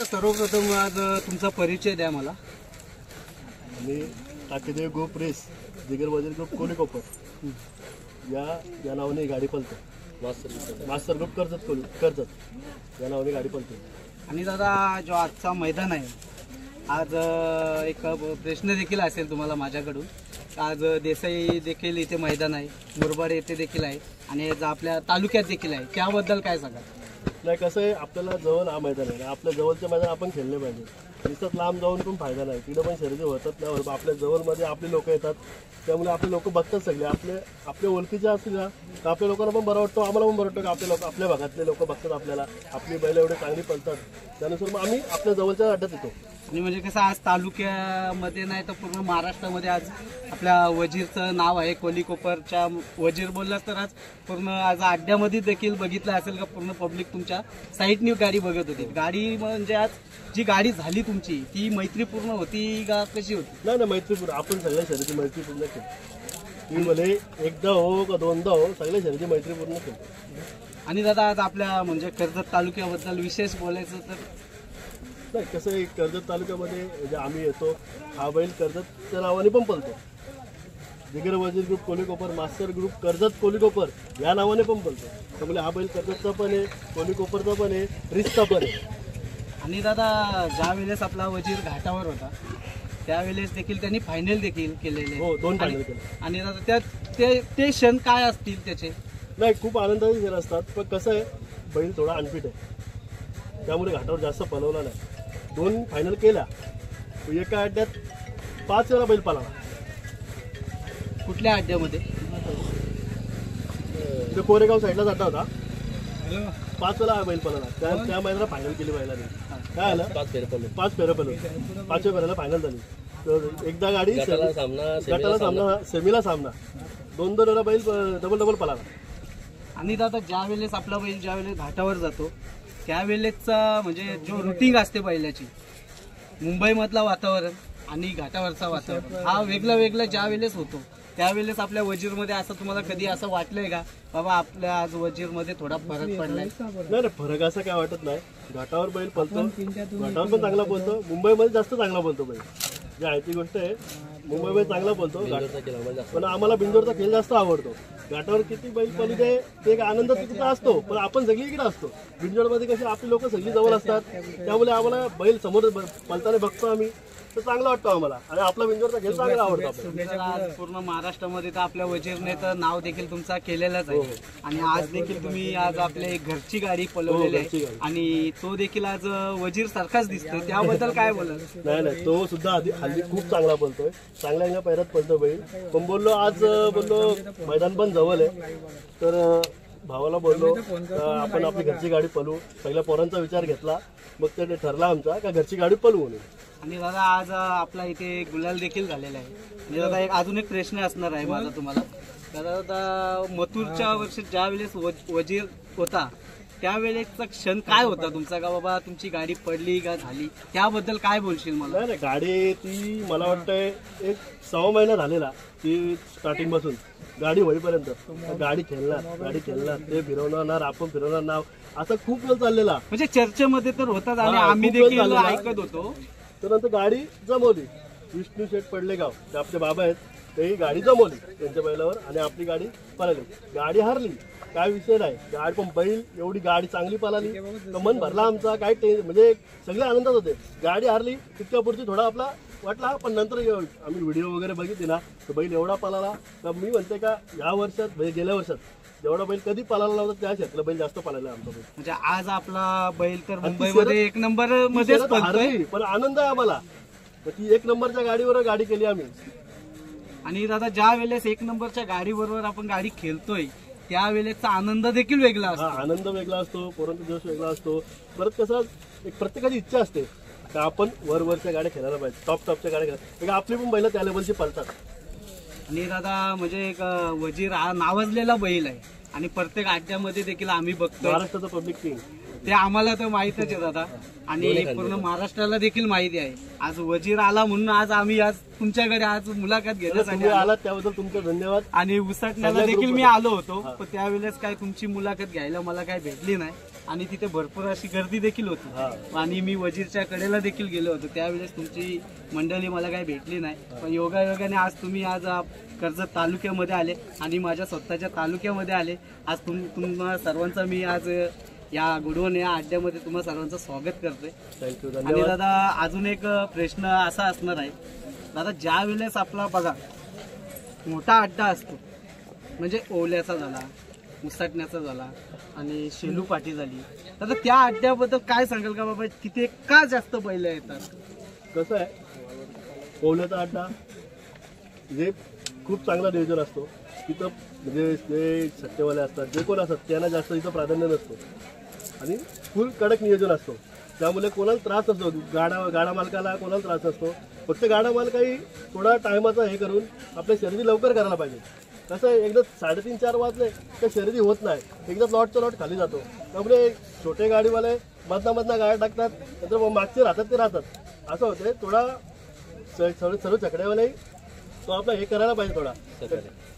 सर्वप्रथम आज तुमचा परिचय द्या मला। मी टाकेदेव ग्रुप रेस जिगर वजीर ग्रुप कोलीकोपर या नावाने गाडी पळतो। मास्टर ग्रुप कर्जत या नावाने गाडी पळतो। आणि दादा जो आजचा मैदान आहे, आज एक प्रश्न देखील असेल तुम्हाला माझ्याकडून। आज देसाई देखील इथे मैदान आहे, मुरबाड येथे देखील आहे आणि आपल्या तालुक्यात देखील आहे, त्याबद्दल काय सांगा? नाही, कसं आहे, आपल्याला जवळ हा मैदान आहे, आपल्या जवळच्या मैदान आपण खेळले पाहिजे। दिसत लांब जाऊन पण फायदा नाही, तिकडे पण शर्यती होतात नाही, आपल्या जवळमध्ये आपली लोक येतात, त्यामुळे आपले लोक बघतात सगळे। आपले ओळखीचे असतील ना तर आपल्या लोकांना पण बरं वाटतं, आम्हाला पण बरं वाटतं की आपले लोक आपल्या भागातले लोक बघतात आपल्याला, आपली बैल एवढे चांगली पळतात, त्यानुसार मग आम्ही आपल्या जवळच्या अड्ड्यात येतो। आणि म्हणजे कसं आज तालुक्यामध्ये नाही तर पूर्ण महाराष्ट्रामध्ये आज आपल्या वजीरचं नाव आहे। कोलीकोपरच्या वजीर बोललास तर आज पूर्ण आज अड्ड्यामध्ये देखील बघितलं असेल का पूर्ण पब्लिक तुमच्या साईडनी गाडी बघत होती। गाडी म्हणजे आज जी गाडी झाली तुमची ती मैत्रीपूर्ण होती का कशी होती? नाही, मैत्रीपूर्ण, आपण सगळ्या शर्यती मैत्रीपूर्ण केली। ती भले एकदा हो का दोनदा हो, सगळ्या शर्यती मैत्रीपूर्ण केली। आणि दादा आज आपल्या म्हणजे कर्जत तालुक्याबद्दल विशेष बोलायचं तर नाही, कसं आहे, कर्जत तालुक्यामध्ये जे आम्ही येतो, हा बैल कर्जतच्या नावाने पण पळतो। जिगर वजीर ग्रुप कोलीकोपर, मास्टर ग्रुप कर्जत कोलीकोपर या नावाने पण पळतो, त्यामुळे हा बैल कर्जतचा पण आहे, कोलीकोपरचा पण आहे, रिसचा पण आहे। आणि दादा ज्या वेळेस आपला वजीर घाटावर होता त्यावेळेस देखील त्यांनी फायनल देखील केलेले। हो, 2 फायनल केले। आणि दादा ते क्षण काय असतील त्याचे? नाही, खूप आनंदाचे क्षण असतात, पण कसं आहे, बैल थोडा अनफिट आहे, त्यामुळे घाटावर जास्त पळवला नाही। 2 फायनल केल्या, एका अड्ड्यात 5 वेळा बैल पळाला। कुठल्या अड्ड्यामध्ये? ते कोरेगाव साईडला जाता होता, 5 वेळा बैल पळाला, त्या मैदानात फायनल केली बैलाने। काय आलं, 5 फेरे पळले, 5व्या फेऱ्याला फायनल झाली। तर एकदा गाडी गटाला सामना, सेमीला सामना, 2 वेळा बैल डबल पळाला। आणि दादा ज्या वेळेस आपला बैल ज्या वेळेस घाटावर जातो त्यावेळेसचा म्हणजे जो रुटीन असते बैलाची, मुंबईमधला वातावरण आणि घाटावरचा वातावरण हा वेगळा ज्या वेळेस होतो त्यावेळेस आपल्या वजीरमध्ये असं तुम्हाला कधी असं वाटलंय का बाबा आपल्या आज वजीरमध्ये थोडा फरक पडलाय? नाही, फरक असं काय वाटत नाही। घाटावर बैल पळतो, घाटावर पण चांगला बोलतो, मुंबईमध्ये जास्त चांगला बोलतो बैल, जी आहे ती गोष्ट आहे। मुंबईमध्ये चांगला बोलतो, पण आम्हाला बिंजोरचा खेळ जास्त आवडतो। घाटावर किती बैल पळू दे, ते एक आनंद तिचा असतो, पण आपण सगळी इकडे असतो। बिंजोरमध्ये कशी आपली लोक सगळी जवळ असतात, त्यामुळे आम्हाला बैल समोर पळताना बघतो आम्ही, तर चांगला वाटतो आम्हाला, आणि आपला बिंजोरचा खेळ चांगला आवडतो। आज पूर्ण महाराष्ट्रामध्ये तर आपल्या वजीरने तर नाव देखील तुमचा केलेलाच आहे, आणि आज देखील तुम्ही आज आपले घरची गाडी पळवलेली आहे आणि तो देखील आज वजीर सारखाच दिसतोय, त्याबद्दल काय बोलाल? नाही, तो सुद्धा हल्ली खूप चांगला पळतोय, चांगल्या पैरात पळतो बैल। पण बोललो आज मैदान पण जवळ आहे, तर भावाला बोललो आपण आपली घरची गाडी पळवू, पहिल्या पोरांचा विचार घेतला, मग ते ठरला आमचा का घरची गाडी पळवू म्हणून। आणि दादा आज आपला इथे गुलाल देखील झालेला आहे, म्हणजे दादा अजून एक प्रश्न असणार आहे माझा तुम्हाला। दादा मथुरच्या वर्षी ज्या वेळेस वजीर होता त्यावेळेसचा क्षण काय होता तुमचा, का बाबा तुमची गाडी पडली का झाली, त्याबद्दल काय बोलशील मला? नाही, गाडी ती मला वाटतंय 1-6 महिना झालेला, ती स्टार्टिंग पासून गाडी होईपर्यंत गाडी खेळणार ते फिरवणार, आपण फिरवणार नाव, असं खूप वेळ चाललेला, म्हणजे चर्चेमध्ये तर होतात आणि आम्ही देखील ऐकत होतो। तर नंतर गाडी जमवली, विष्णू शेठ पडलेगाव ते आपले बाबा आहेत, ते गाडी जमवली त्यांच्या बैलावर आणि आपली गाडी पळाली, गाडी हारली, काय विषय नाही, गाडी पण बैल एवढी गाडी चांगली पळाली तर मन भरला आमचा, काय म्हणजे सगळे आनंदात होते। गाडी हारली तितक्यापुरती थोडा आपला वाटला, पण नंतर आम्ही व्हिडिओ वगैरे बघितले ना तर बैल एवढा पळाला तर मी म्हणते का या वर्षात म्हणजे गेल्या वर्षात जेवढा बैल कधी पळाला नव्हता त्या क्षेत्राला बैल जास्त पळाला आमचा बैल। म्हणजे आज आपला बैल तर मुंबईमध्ये 1 नंबर मध्येच पळतोय, पण आनंद आहे आम्हाला, ती 1 नंबरच्या गाडीवर गाडी केली आम्ही। आणि दादा ज्या वेळेस 1 नंबरच्या गाडीबरोबर आपण गाडी खेळतोय त्यावेळेसचा आनंद देखील वेगळा असतो। आनंद वेगळा असतो, पोरांचा जोश वेगळा असतो। परत कसं एक प्रत्येकाची इच्छा असते का आपण वरच्या गाड्या खेळायला पाहिजे, टॉपच्या गाड्या खेळायला, आपली पण बैल त्या लेवलची पळतात। आणि दादा म्हणजे एक वजीर हा नावाजलेला बैल आहे आणि प्रत्येक अड्ड्यामध्ये देखील आम्ही बघतो महाराष्ट्राचा पब्लिक किंग, ते आम्हाला तर माहितच आहे दादा, आणि पूर्ण महाराष्ट्राला देखील माहिती आहे। आज वजीर आला म्हणून आज आम्ही आज तुमच्याकडे आज मुलाखत घेण्यासाठी आलात, त्याबद्दल तुमचे धन्यवाद। आणि उसाटण्याला देखील मी आलो होतो, पण त्यावेळेस काय तुमची मुलाखत घ्यायला मला काय भेटली नाही, आणि तिथे भरपूर अशी गर्दी देखील होती. हा. आणि मी वजीरच्या कडेला देखील गेलो होतो. त्यावेळेस तुमची मंडळी मला काही भेटली नाही. पण योगायोगाने आज तुम्ही आज कर्जत तालुक्यामध्ये आले आणि माझ्या स्वतःच्या तालुक्यामध्ये आले. आज तुम्हा सर्वांचा मी आज या गुडवन या अड्ड्यामध्ये तुम्हा सर्वांचं स्वागत करतोय. थँक्यू, आणि धन्यवाद. दादा अजून एक प्रश्न असा असणार आहे दादा, ज्या वेळेस आपला बघा मोठा अड्डा असतो म्हणजे ओवल्याचा झाला, मुसाटण्याचा झाला आणि शेलू पाटी झाली, तर त्या अड्ड्याबद्दल काय सांगाल का बाबा, तिथे का जास्त बैल येतात? कसं आहे, ओवल्याचा अड्डा जे खूप चांगला नियोजन असतो तिथं, म्हणजे जे सट्टेवाले असतात जे कोण असतात त्यांना जास्त इथं प्राधान्य नसतो आणि फुल कडक नियोजन असतो. त्यामुळे कोणाला त्रास नसतो, गाडा मालकाला कोणाला त्रास नसतो. फक्त गाडा मालकाही थोडा टायमाचा हे करून आपल्या शर्यती लवकर करायला पाहिजे. कसं आहे, एकदा 3:30-4 वाजले तर शर्यती होत नाही, एकदा लॉटचा लॉट खाली जातो. त्यामुळे छोटे गाडीवाले मधना गाड्या टाकतात, नंतर मग मागचे राहतात ते राहतात. असं होते. थोडा सर्व चकड्यावालाही तो आपला हे करायला पाहिजे, थोडा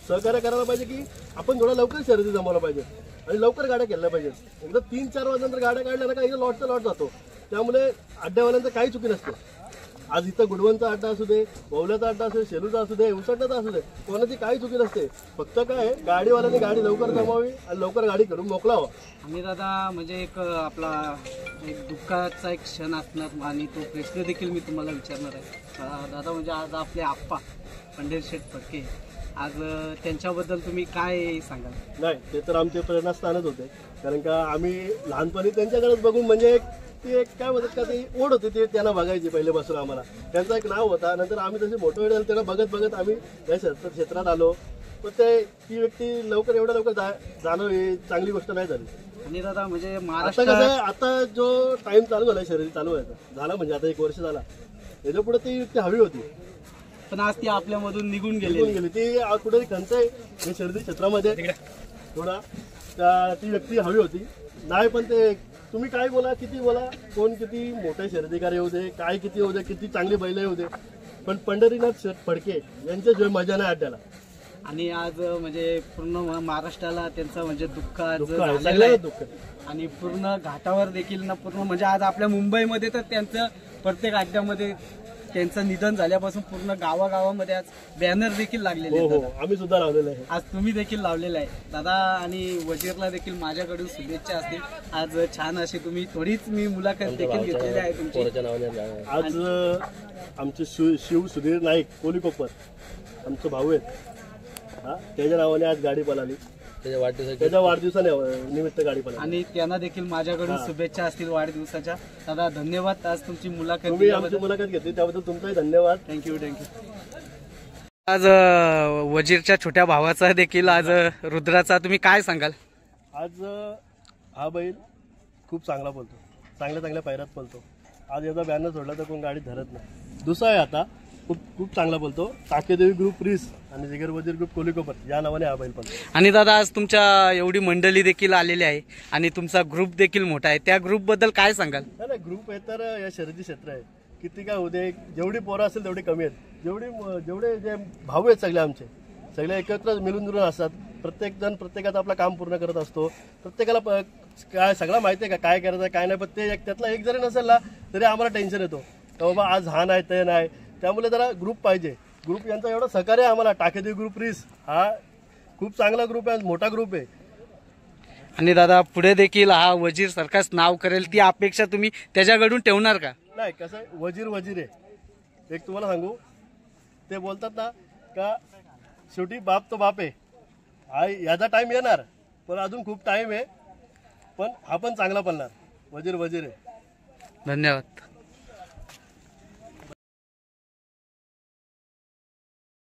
सहकार्य करायला पाहिजे की आपण थोडा लवकर शर्यती जमवला पाहिजे आणि लवकर गाड्या केल्या पाहिजेत. एकदा 3-4 वाजल्यानंतर गाड्या काढल्या ना का एकदा लॉटचा लॉट जातो. त्यामुळे अड्ड्यावाल्यांचं काही चुकी नसते. आज इथं गुडवनचा अड्डा असू दे, ओवल्याचा अड्डा असू दे, शेलूचा असू दे, उसाटण्याचा असू दे, कोणाची काही चुकी नसते. फक्त काय गाडीवाल्यांनी गाडी लवकर जमावी आणि लवकर गाडी करून मोकळावा. आणि दादा म्हणजे एक आपला एक दुःखाचा एक क्षण असणार आणि तो प्रश्न देखील मी तुम्हाला विचारणार आहे दादा. म्हणजे आज आपले आप्पा पंढरी शेठ फडके, आज त्यांच्याबद्दल तुम्ही काय सांगाल? नाही, ते तर आमचे प्रेरणास्थानच होते. कारण का आम्ही लहानपणी त्यांच्याकडेच बघून म्हणजे ती एक काय म्हणतात का, ती ओढ होती, ते त्यांना बघायची पहिल्यापासून आम्हाला. त्यांचं एक नाव होता. नंतर आम्ही तसे मोठे वेळ त्यांना बघत आम्ही या क्षेत्रात आलो. पण ती व्यक्ती एवढ्या लवकर जाणं ही चांगली गोष्ट नाही झाली. आणि दादा म्हणजे आता महाराष्ट्र कसं आहे, आता जो टाइम चालू झाला शर्यती चालू व्हायचा झाला म्हणजे आता 1 वर्ष झाला, याच्या पुढे ती व्यक्ती हवी होती पण आज ती आपल्यामधून निघून निघून गेली. गेली. ती कुठेतरी खंत आहे या शर्यती क्षेत्रामध्ये थोडा. ती व्यक्ती हवी होती. नाही पण ते तुम्ही काय बोला, किती बोला, कोण किती मोठे शर्यतीकार येऊ दे, काय किती येऊ दे, किती चांगली बैल येऊ दे, पण पंढरीनाथ फडके यांच्याशिवाय मजा नाही अड्ड्याला. आणि आज म्हणजे पूर्ण महाराष्ट्राला त्यांचं म्हणजे दुःख आज दुःख आहे, झालेलं आहे. सगळ्यांना दुःख आहे. आणि पूर्ण घाटावर देखील ना पूर्ण म्हणजे आज आपल्या मुंबईमध्ये तर त्यांचं प्रत्येक अड्ड्यामध्ये त्यांचं निधन झाल्यापासून पूर्ण गावागावामध्ये आज बॅनर देखील लागलेले हो आहेत. हो, आम्ही सुद्धा लावलेलं आहे. आज तुम्ही देखील लावलेला आहे दादा. आणि वजीरला देखील माझ्याकडून शुभेच्छा असतील. आज छान अशी तुम्ही थोडीच मी मुलाखत देखील घेतलेली आहे तुमची. आज आमचे शिव सुधीर नाईक कोलीकोपर आमचे भाऊ आहेत, हा त्याच्या नावाने आज गाडी पळाली. त्याच्या वाढदिवसानिमित्त गाडी पळाली आणि त्यांना देखील माझ्याकडून शुभेच्छा असतील वाढदिवसाच्या. दादा धन्यवाद आज तुमची मुलाखत तुम्ही आमची मुलाखत घेतली त्याबद्दल तुमचाही धन्यवाद. थँक्यू. आज वजीरच्या छोट्या भावाचा देखील आज रुद्राचा तुम्ही काय सांगाल? आज हा बैल खूप चांगला पळतो, चांगल्या पायऱ्यात पळतो. आज याचा बॅनर सोडला तर कोण गाडी धरत नाही. दुसरा आहे आता खूप चांगला बोलतो. टाकेदेवी ग्रुप रिस आणि जिगर वजीर ग्रुप कोलीकोपर या नावाने हा बैल पळतो. आणि दादा आज तुमच्या एवढी मंडळी देखील आलेली आहे आणि तुमचा ग्रुप देखील मोठा आहे, त्या ग्रुप बद्दल काय सांगाल? नाही, ग्रुप आहे तर या शर्यती क्षेत्र आहे. किती काय होते, जेवढी पोरं असेल तेवढी कमी आहेत. जेवढे जे भाऊ आहेत सगळे एकत्र मिळून जुळून असतात. प्रत्येक जण प्रत्येकाचं आपलं काम पूर्ण करत असतो. प्रत्येकाला काय सगळं माहिती आहे का, काय करायचं काय नाही. पण ते त्यातला एक जरी नसेल ना तरी आम्हाला टेन्शन येतो तर बाबा आज हा नाही ते नाही. त्यामुळे जरा ग्रुप पाहिजे. ग्रुप यांचा एवढा सहकार्य आहे आम्हाला. टाकेदेवी ग्रुप रिस हा खूप चांगला ग्रुप आहे, मोठा ग्रुप आहे. आणि दादा पुढे देखील हा वजीर सारखाच नाव करेल ती अपेक्षा तुम्ही त्याच्याकडून ठेवणार का? नाही, कसं आहे, वजीर आहे. एक तुम्हाला सांगू, ते बोलतात ना का शेवटी बाप तो बाप आहे. हा याचा टाइम येणार पण अजून खूप टाइम आहे. पण हा पण चांगला पळणार. वजीर आहे. धन्यवाद.